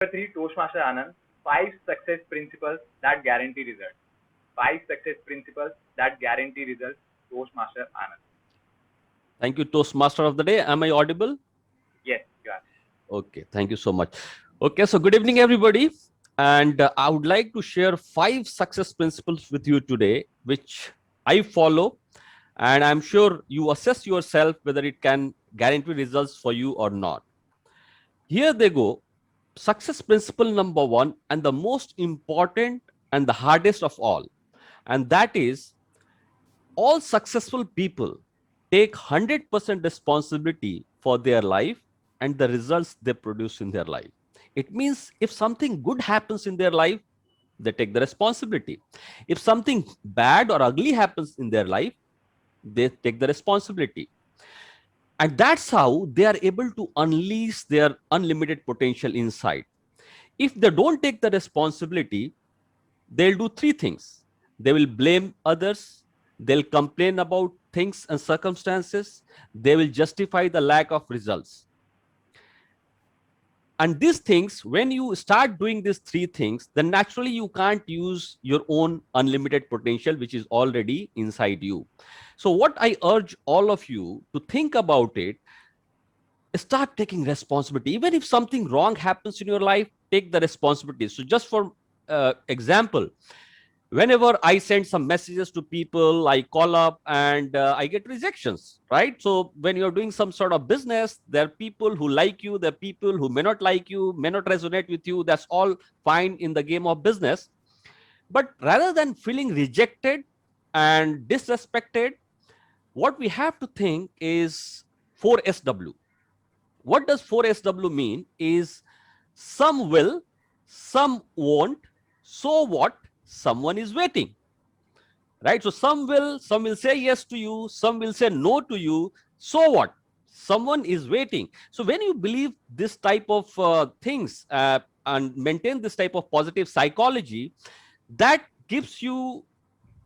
Number 3, Toastmaster Anand, 5 success principles that guarantee results. 5 success principles that guarantee results, Toastmaster Anand. Thank you, Toastmaster of the day. Am I audible? Yes, you are. Okay, thank you so much. Okay, so good evening, everybody. And I would like to share 5 success principles with you today, which I follow. And I'm sure you assess yourself whether it can guarantee results for you or not. Here they go. Success principle number 1, and the most important and the hardest of all. And that is, all successful people take 100% responsibility for their life and the results they produce in their life. It means if something good happens in their life, they take the responsibility. If something bad or ugly happens in their life, they take the responsibility. And that's how they are able to unleash their unlimited potential inside. If they don't take the responsibility, they'll do 3 things. They will blame others, they'll complain about things and circumstances, they will justify the lack of results. And these things, when you start doing these 3 things, then naturally you can't use your own unlimited potential, which is already inside you. So what I urge all of you to think about it, start taking responsibility. Even if something wrong happens in your life, take the responsibility. So just for example, whenever I send some messages to people, I call up and I get rejections, right? So when you're doing some sort of business, there are people who like you, there are people who may not like you, may not resonate with you. That's all fine in the game of business. But rather than feeling rejected and disrespected, what we have to think is 4SW. What does 4SW mean is some will, some won't, so what, someone is waiting, right? So some will say yes to you, some will say no to you, so what, someone is waiting. So when you believe this type of things and maintain this type of positive psychology, that gives you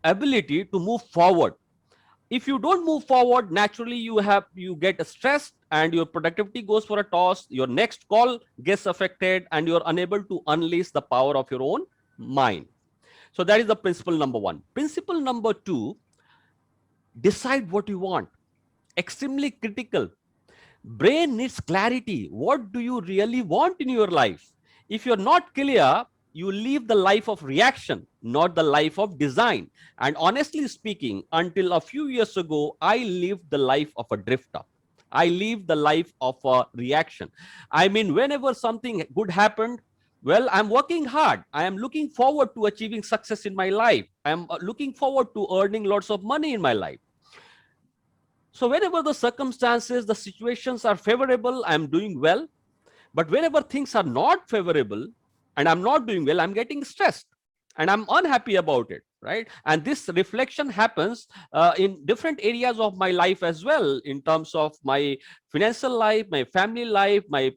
ability to move forward. If you don't move forward, naturally you get stressed and your productivity goes for a toss, your next call gets affected, and you're unable to unleash the power of your own mind. So that is the principle number 1. Principle number 2, decide what you want. Extremely critical. Brain needs clarity. What do you really want in your life? If you're not clear, you live the life of reaction, not the life of design. And honestly speaking, until a few years ago, I lived the life of a drifter. I lived the life of a reaction. I mean, whenever something good happened, well, I'm working hard. I am looking forward to achieving success in my life. I'm looking forward to earning lots of money in my life. So whenever the circumstances, the situations are favorable, I'm doing well. But whenever things are not favorable and I'm not doing well, I'm getting stressed and I'm unhappy about it, right? And this reflection happens in different areas of my life as well, in terms of my financial life, my family life, my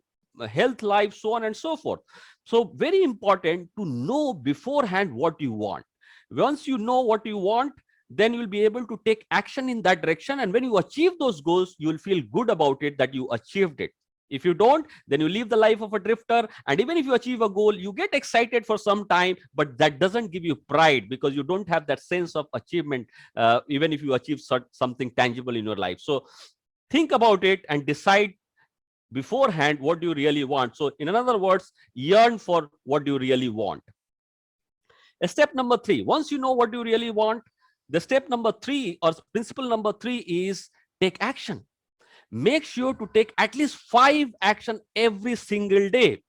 health life, so on and so forth. So very important to know beforehand what you want. Once you know what you want, then you will be able to take action in that direction. And when you achieve those goals, you will feel good about it, that you achieved it. If you don't, then you live the life of a drifter. And even if you achieve a goal, you get excited for some time, but that doesn't give you pride, because you don't have that sense of achievement, even if you achieve something tangible in your life. So think about it and decide beforehand what do you really want. So in other words, yearn for what you really want. Step number 3, once you know what you really want, the step number 3 or principle number 3 is take action. Make sure to take at least 5 action every single day.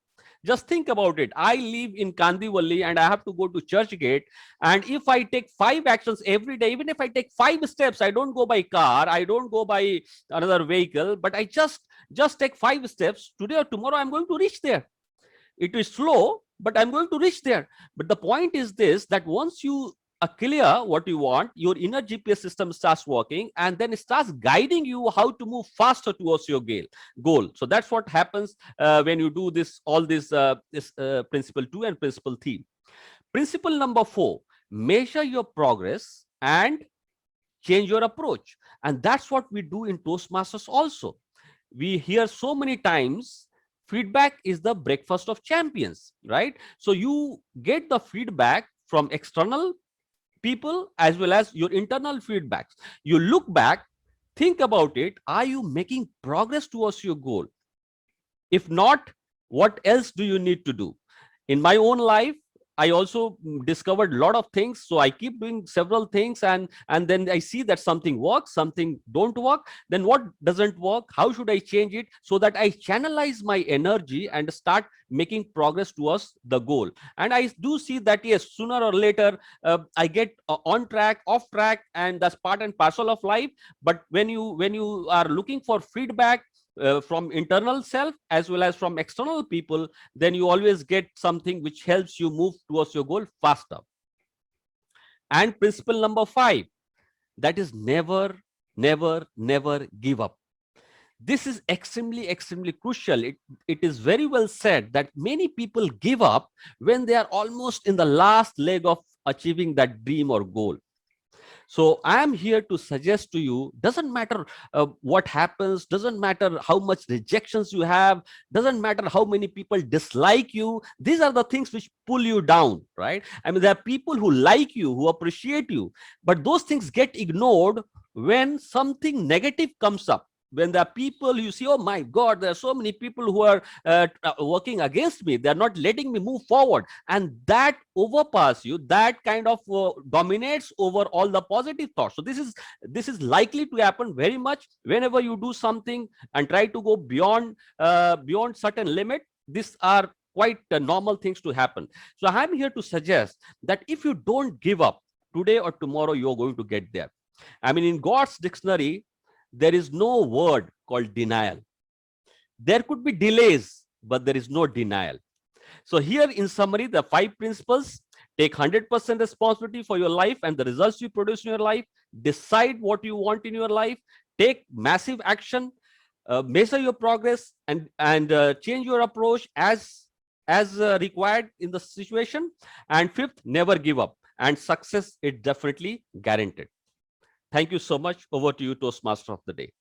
Just think about it. I live in Kandivalli and I have to go to Churchgate. And if I take 5 actions every day, even if I take 5 steps, I don't go by car, I don't go by another vehicle, but I just take 5 steps. Today or tomorrow, I'm going to reach there. It is slow, but I'm going to reach there. But the point is this, that once you are clear what you want, your inner GPS system starts working, and then it starts guiding you how to move faster towards your goal. So that's what happens when you do all this principle 2 and principle 3. Principle number 4, measure your progress and change your approach. And that's what we do in Toastmasters also. We hear so many times feedback is the breakfast of champions, right? So you get the feedback from external people as well as your internal feedbacks. You look back, think about it. Are you making progress towards your goal? If not, what else do you need to do? In my own life, I also discovered a lot of things, so I keep doing several things, and then I see that something works, something don't work. Then what doesn't work? How should I change it so that I channelize my energy and start making progress towards the goal? And I do see that yes, sooner or later I get on track, off track, and that's part and parcel of life. But when you are looking for feedback from internal self as well as from external people, then you always get something which helps you move towards your goal faster. And principle number 5, that is never, never, never give up. This is extremely crucial. It is very well said that many people give up when they are almost in the last leg of achieving that dream or goal. So I am here to suggest to you, doesn't matter what happens, doesn't matter how much rejections you have, doesn't matter how many people dislike you. These are the things which pull you down, right? I mean, there are people who like you, who appreciate you, but those things get ignored when something negative comes up. When there are people you see, oh my God, there are so many people who are working against me, they're not letting me move forward, and that overpass you, that kind of dominates over all the positive thoughts. So this is likely to happen very much whenever you do something and try to go beyond certain limit. These are quite normal things to happen. So I'm here to suggest that if you don't give up, today or tomorrow you're going to get there. I mean, in God's dictionary, there is no word called denial. There could be delays, but there is no denial. So here in summary, the 5 principles: take 100% responsibility for your life and the results you produce in your life, decide what you want in your life, take massive action, measure your progress, and change your approach as required in the situation. And 5th, never give up, and success is definitely guaranteed. Thank you so much. Over to you, Toastmaster of the day.